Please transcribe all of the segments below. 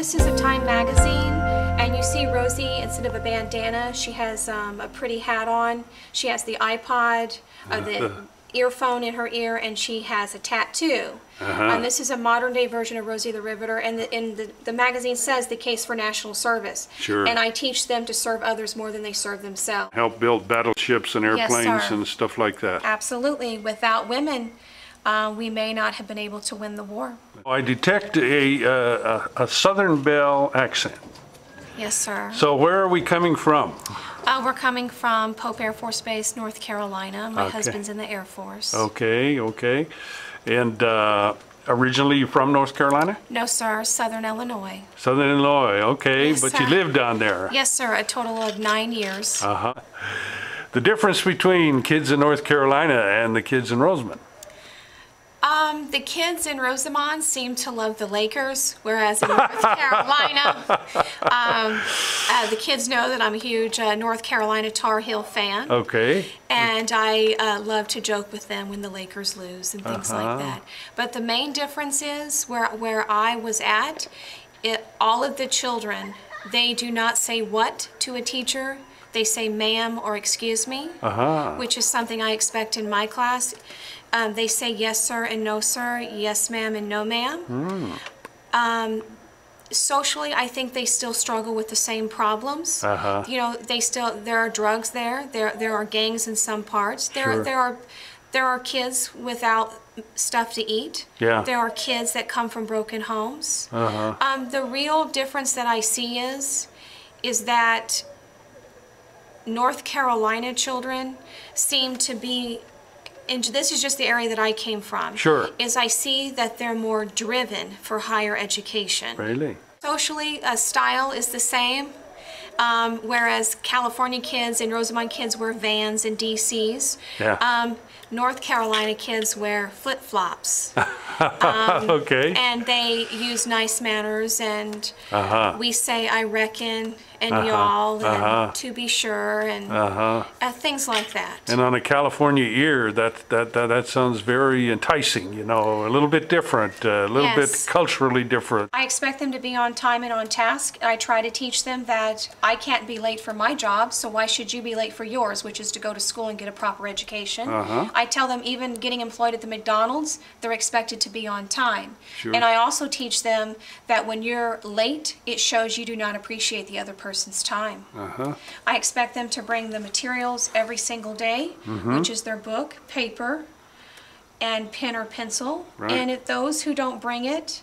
This is a Time magazine, and you see Rosie, instead of a bandana, she has a pretty hat on. She has the iPod, the earphone in her ear, and she has a tattoo. This is a modern day version of Rosie the Riveter, and the magazine says the case for national service. Sure. And I teach them to serve others more than they serve themselves. Help build battleships and airplanes. Yes, and stuff like that. Absolutely. Without women, we may not have been able to win the war. I detect a Southern Belle accent. Yes, sir. So where are we coming from? We're coming from Pope Air Force Base, North Carolina. My Okay. husband's in the Air Force. Okay, okay. And originally you're from North Carolina? No, sir. Southern Illinois. Southern Illinois, okay. Yes, but sir. you lived down there. Yes, sir. A total of 9 years. The difference between kids in North Carolina and the kids in Rosamond? The kids in Rosamond seem to love the Lakers, whereas in North Carolina, the kids know that I'm a huge North Carolina Tar Heel fan. Okay. And I love to joke with them when the Lakers lose and things like that. But the main difference is where I was at, all of the children, they do not say what to a teacher. They say ma'am or excuse me, which is something I expect in my class. They say yes sir and no sir, yes ma'am and no ma'am. Socially, I think they still struggle with the same problems. You know, there are drugs there. There are gangs in some parts. There are kids without stuff to eat. Yeah. There are kids that come from broken homes. The real difference that I see is that North Carolina children seem to be, and this is just the area that I came from. Sure. Is I see that they're more driven for higher education. Really? Socially, style is the same, whereas California kids and Rosamond kids wear Vans and DCs. Yeah. North Carolina kids wear flip-flops. Okay. And they use nice manners, and we say I reckon and y'all and to be sure and things like that. And on a California ear, that sounds very enticing, you know, a little bit different, a little bit culturally different. I expect them to be on time and on task. I try to teach them that I can't be late for my job, so why should you be late for yours, which is to go to school and get a proper education. I tell them even getting employed at the McDonald's, they're expected to be on time. Sure. And I also teach them that when you're late, it shows you do not appreciate the other person's time. I expect them to bring the materials every single day, which is their book, paper, and pen or pencil. Right. And if those who don't bring it,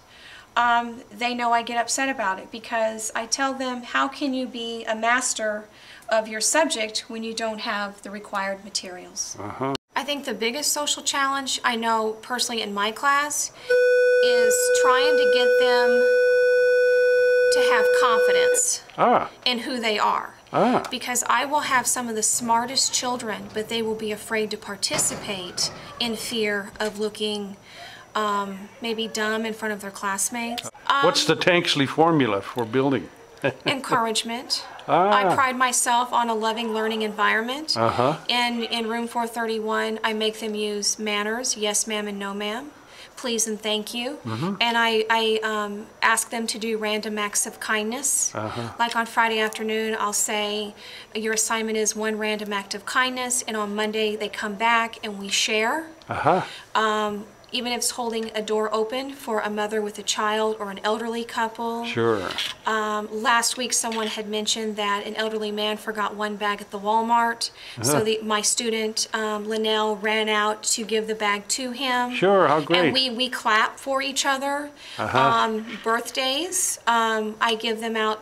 they know I get upset about it, because I tell them, how can you be a master of your subject when you don't have the required materials? I think the biggest social challenge I know personally in my class is trying to get them to have confidence in who they are. Because I will have some of the smartest children, but they will be afraid to participate in fear of looking maybe dumb in front of their classmates. What's the Tanksley formula for building? Encouragement. I pride myself on a loving learning environment. In room 431, I make them use manners, yes ma'am and no ma'am, please and thank you. And I ask them to do random acts of kindness. Like on Friday afternoon, I'll say, your assignment is 1 random act of kindness, and on Monday they come back and we share. Even if it's holding a door open for a mother with a child or an elderly couple. Sure. Last week someone had mentioned that an elderly man forgot 1 bag at the Walmart. So my student, Linnell, ran out to give the bag to him. Sure, how great. And we clap for each other. Birthdays, I give them out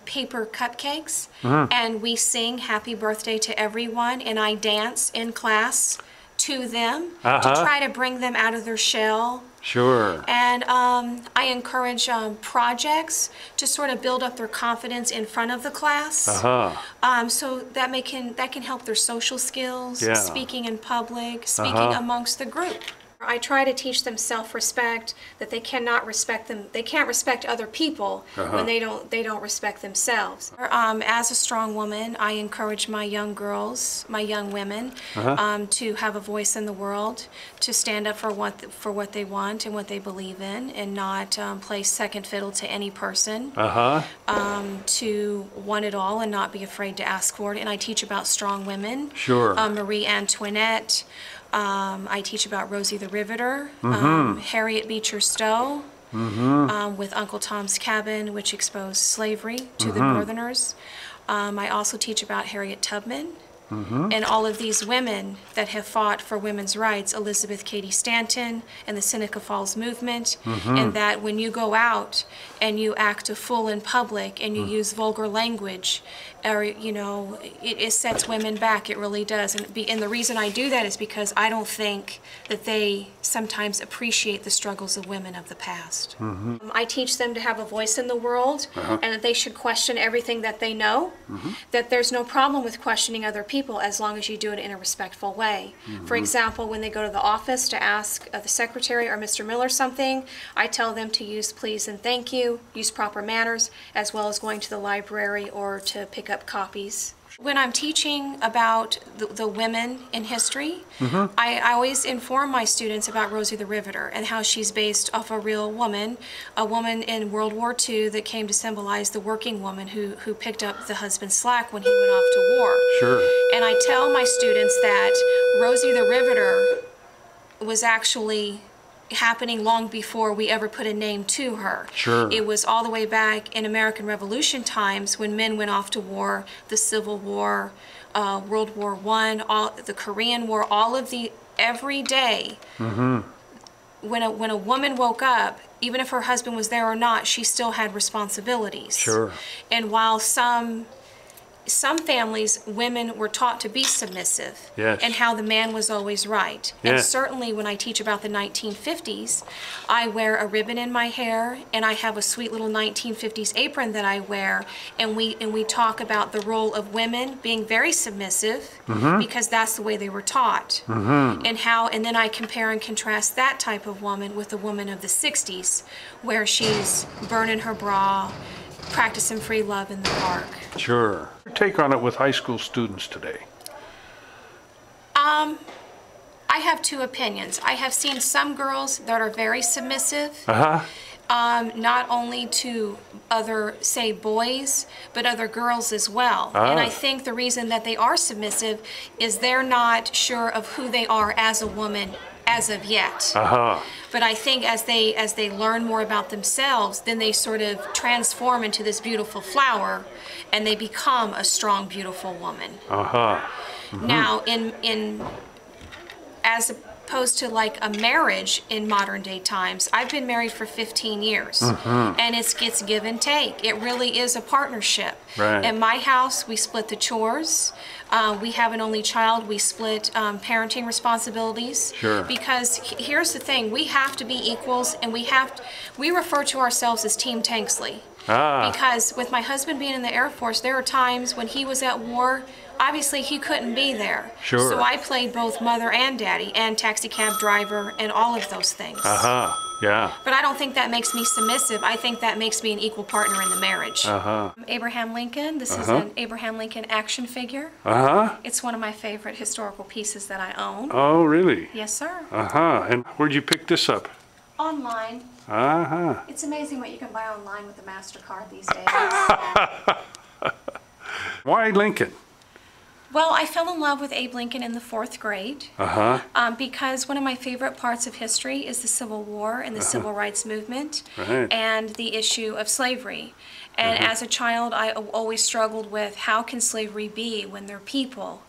paper cupcakes, and we sing happy birthday to everyone, and I dance in class to them to try to bring them out of their shell. Sure. And I encourage projects to sort of build up their confidence in front of the class. So that can help their social skills, speaking in public, speaking amongst the group. I try to teach them self-respect, that they cannot respect them. They can't respect other people when they don't respect themselves. As a strong woman, I encourage my young girls, my young women, to have a voice in the world, to stand up for what they want and what they believe in, and not play second fiddle to any person. To want it all and not be afraid to ask for it. And I teach about strong women. Sure. Marie Antoinette. I teach about Rosie the Riveter, Harriet Beecher Stowe, with Uncle Tom's Cabin, which exposed slavery to the Northerners. I also teach about Harriet Tubman. And all of these women that have fought for women's rights, Elizabeth Cady Stanton and the Seneca Falls movement, and that when you go out and you act a fool in public and you use vulgar language, or, you know, it sets women back, it really does. And the reason I do that is because I don't think that they sometimes appreciate the struggles of women of the past. I teach them to have a voice in the world, and that they should question everything that they know, that there's no problem with questioning other people as long as you do it in a respectful way. For example, when they go to the office to ask the secretary or Mr. Miller something, I tell them to use please and thank you, use proper manners, as well as going to the library or to pick up copies. When I'm teaching about the women in history, I always inform my students about Rosie the Riveter and how she's based off a real woman, a woman in World War II that came to symbolize the working woman who picked up the husband's slack when he went off to war. Sure. And I tell my students that Rosie the Riveter was actually happening long before we ever put a name to her. Sure. It was all the way back in American Revolution times when men went off to war, the Civil War, World War I, the Korean War, every day. When a woman woke up, even if her husband was there or not, she still had responsibilities. Sure. And while some families, women were taught to be submissive, yes, and how the man was always right. Yeah. And certainly when I teach about the 1950s, I wear a ribbon in my hair, and I have a sweet little 1950s apron that I wear, and we talk about the role of women being very submissive, because that's the way they were taught. And then I compare and contrast that type of woman with the woman of the 60s, where she's burning her bra, practicing free love in the park. Sure. Your take on it with high school students today? I have two opinions. I have seen some girls that are very submissive, not only to other, say, boys, but other girls as well. And I think the reason that they are submissive is they're not sure of who they are as a woman as of yet. But I think as they learn more about themselves, then they sort of transform into this beautiful flower, and they become a strong, beautiful woman. Now, as opposed to like a marriage in modern day times, I've been married for 15 years, and it's give and take. It really is a partnership. Right. In my house, we split the chores. We have an only child. We split parenting responsibilities. Sure. Because here's the thing: we have to be equals, and we refer to ourselves as Team Tanksley. Because with my husband being in the Air Force, there are times when he was at war. Obviously, he couldn't be there. Sure. So I played both mother and daddy and taxi cab driver and all of those things. Yeah. But I don't think that makes me submissive. I think that makes me an equal partner in the marriage. Abraham Lincoln. This is an Abraham Lincoln action figure. It's one of my favorite historical pieces that I own. Oh, really? Yes, sir. And where'd you pick this up? Online. It's amazing what you can buy online with a MasterCard these days. Why Lincoln? Well, I fell in love with Abe Lincoln in the 4th grade because one of my favorite parts of history is the Civil War and the Civil Rights Movement and the issue of slavery. And as a child, I always struggled with how can slavery be when they're people?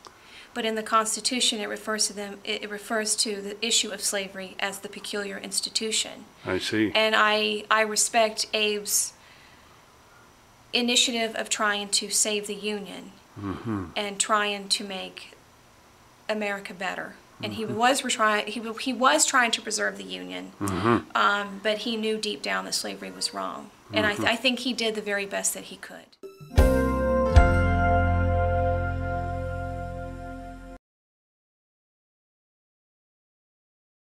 But in the Constitution, it refers to them. It refers to the issue of slavery as the peculiar institution. I see. And I respect Abe's initiative of trying to save the Union. And trying to make America better, and he was trying to preserve the Union, but he knew deep down that slavery was wrong, and I think he did the very best that he could.